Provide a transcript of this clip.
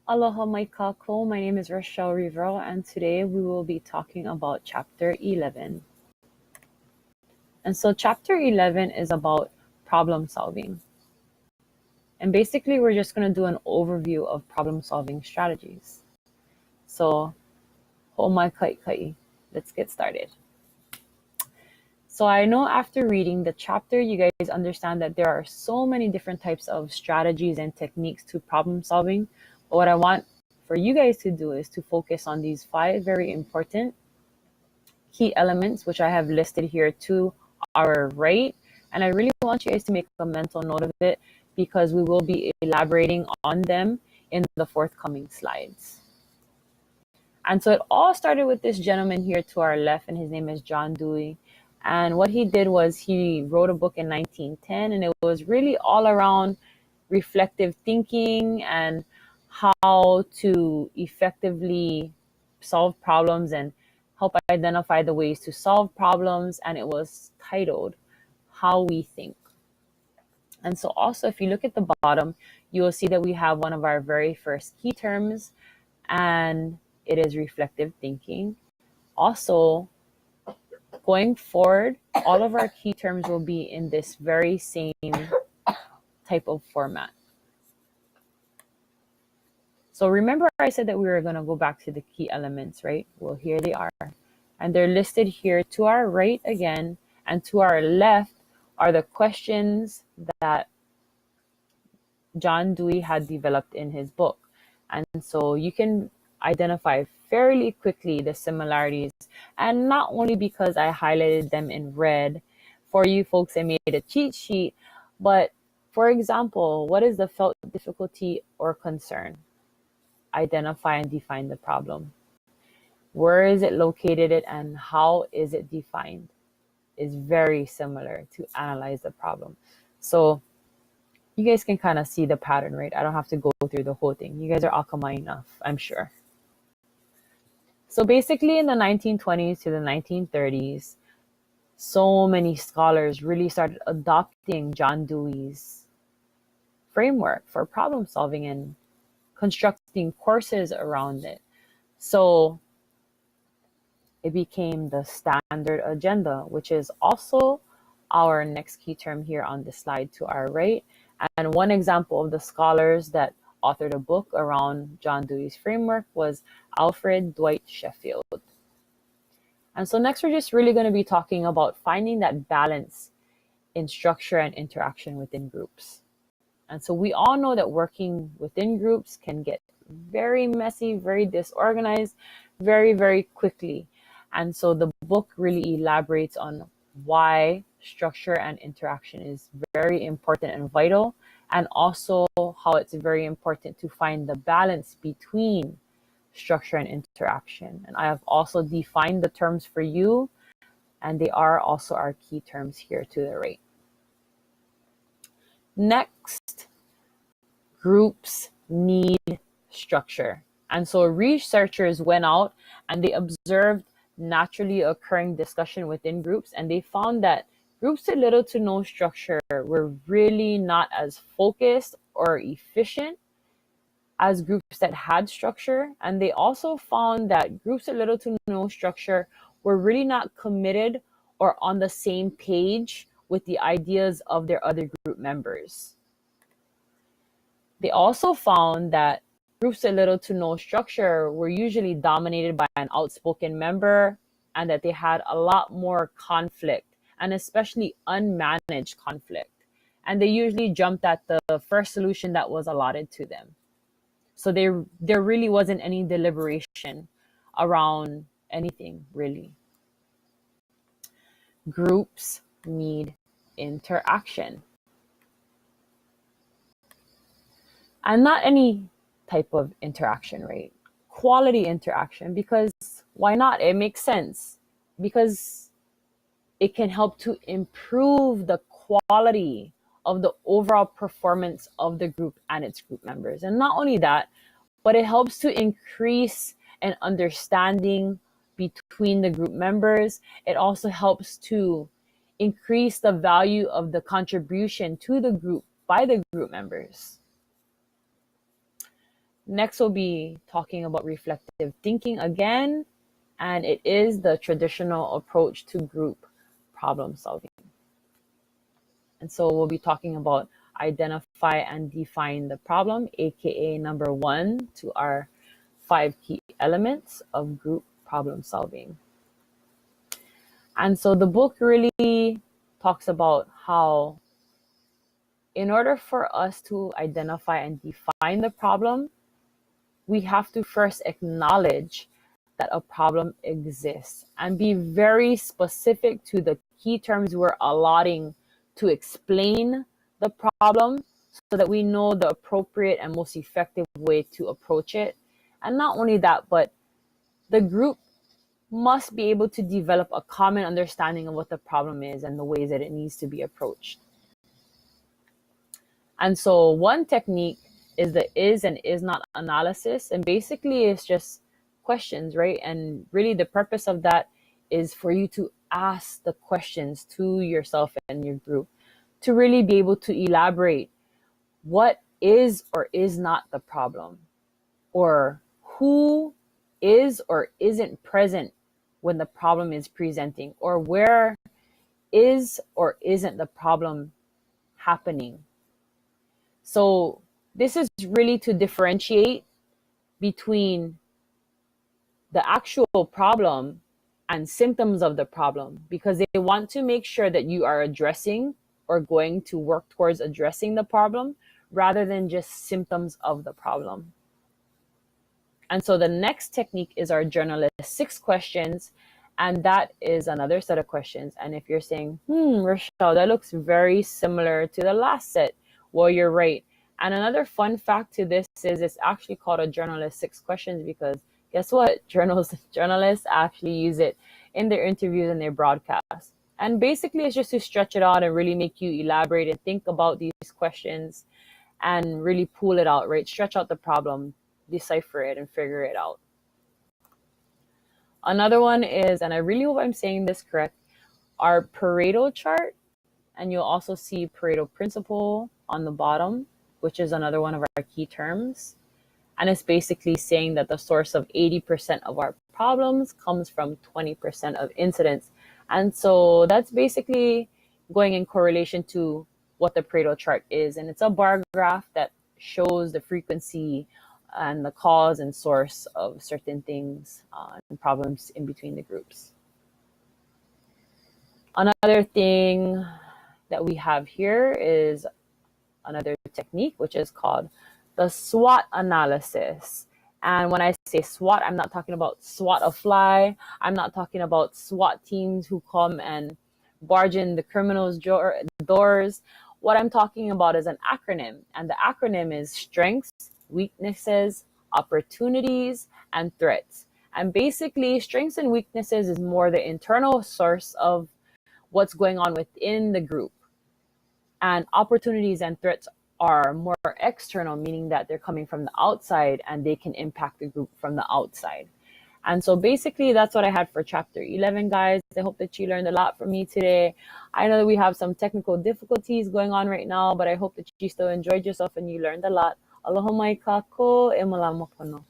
Aloha my kako, my name is Rochelle Rivero and today we will be talking about chapter 11. And so chapter 11 is about problem solving. And basically we're just going to do an overview of problem solving strategies. So, homai kai, let's get started. So I know after reading the chapter, you guys understand that there are so many different types of strategies and techniques to problem solving. But what I want for you guys to do is to focus on these 5 very important key elements, which I have listed here to our right. And I really want you guys to make a mental note of it because we will be elaborating on them in the forthcoming slides. And so it all started with this gentleman here to our left, and his name is John Dewey. And what he did was he wrote a book in 1910, and it was really all around reflective thinking and how to effectively solve problems and help identify the ways to solve problems. And it was titled How We Think. And so also, if you look at the bottom, you will see that we have one of our very first key terms, and it is reflective thinking. Also, going forward, all of our key terms will be in this very same type of format. So remember I said that we were going to go back to the key elements, right? Well, here they are. And they're listed here to our right again, and to our left are the questions that John Dewey had developed in his book. And so you can identify fairly quickly the similarities, and not only because I highlighted them in red. For you folks, I made a cheat sheet, but for example, what is the felt difficulty or concern? Identify and define the problem. Where is it located and how is it defined? Is very similar to analyze the problem. So you guys can kind of see the pattern, right? I don't have to go through the whole thing. You guys are akamai enough, I'm sure. So basically in the 1920s to the 1930s, so many scholars really started adopting John Dewey's framework for problem solving and constructing courses around it. So it became the standard agenda, which is also our next key term here on the slide to our right. And one example of the scholars that authored a book around John Dewey's framework was Alfred Dwight Sheffield. And so next, we're just really going to be talking about finding that balance in structure and interaction within groups. And so we all know that working within groups can get very messy, very disorganized, very, very quickly. And so the book really elaborates on why structure and interaction is very important and vital, and also how it's very important to find the balance between structure and interaction. And I have also defined the terms for you, and they are also our key terms here to the right. Next, groups need structure. And so researchers went out and they observed naturally occurring discussion within groups, and they found that groups with little to no structure were really not as focused or efficient as groups that had structure. And they also found that groups with little to no structure were really not committed or on the same page with the ideas of their other group members. They also found that groups with little to no structure were usually dominated by an outspoken member, and that they had a lot more conflict, and especially unmanaged conflict. And they usually jumped at the first solution that was allotted to them. So there really wasn't any deliberation around anything, really. Groups need interaction. And not any type of interaction, right? Quality interaction, because why not? It makes sense. Because it can help to improve the quality of the overall performance of the group and its group members. And not only that, but it helps to increase an understanding between the group members. It also helps to increase the value of the contribution to the group by the group members. Next, we'll be talking about reflective thinking again, and it is the traditional approach to group problem solving. And so we'll be talking about identify and define the problem, aka number 1 to our 5 key elements of group problem solving. And so the book really talks about how, in order for us to identify and define the problem, we have to first acknowledge that a problem exists and be very specific to the key terms we're allotting to explain the problem so that we know the appropriate and most effective way to approach it. And not only that, but the group must be able to develop a common understanding of what the problem is and the ways that it needs to be approached. And so one technique is the is and is not analysis. And basically it's just questions, right? And really the purpose of that is for you to ask the questions to yourself and your group to really be able to elaborate what is or is not the problem, or who is or isn't present when the problem is presenting, or where is or isn't the problem happening. So this is really to differentiate between the actual problem and symptoms of the problem, because they want to make sure that you are addressing or going to work towards addressing the problem rather than just symptoms of the problem. And so the next technique is our journalist 6 questions. And that is another set of questions. And if you're saying, Rochelle, that looks very similar to the last set, well, you're right. And another fun fact to this is it's actually called a journalist 6 questions because guess what? Journalists actually use it in their interviews and their broadcasts. And basically, it's just to stretch it out and really make you elaborate and think about these questions and really pull it out, right? Stretch out the problem, decipher it, and figure it out. Another one is, and I really hope I'm saying this correct, our Pareto chart. And you'll also see Pareto principle on the bottom, which is another one of our key terms. And it's basically saying that the source of 80% of our problems comes from 20% of incidents. And so that's basically going in correlation to what the Pareto chart is. And it's a bar graph that shows the frequency and the cause and source of certain things and problems in between the groups. Another thing that we have here is another technique, which is called the SWOT analysis. And when I say SWOT, I'm not talking about SWAT a fly. I'm not talking about SWAT teams who come and barge in the criminals' doors. What I'm talking about is an acronym. And the acronym is strengths, weaknesses, opportunities, and threats. And basically, strengths and weaknesses is more the internal source of what's going on within the group. And opportunities and threats are more external, meaning that they're coming from the outside and they can impact the group from the outside. And so basically that's what I had for chapter 11, guys. I hope that you learned a lot from me today. I know that we have some technical difficulties going on right now, but I hope that you still enjoyed yourself and you learned a lot. Aloha mai kako e malama pono.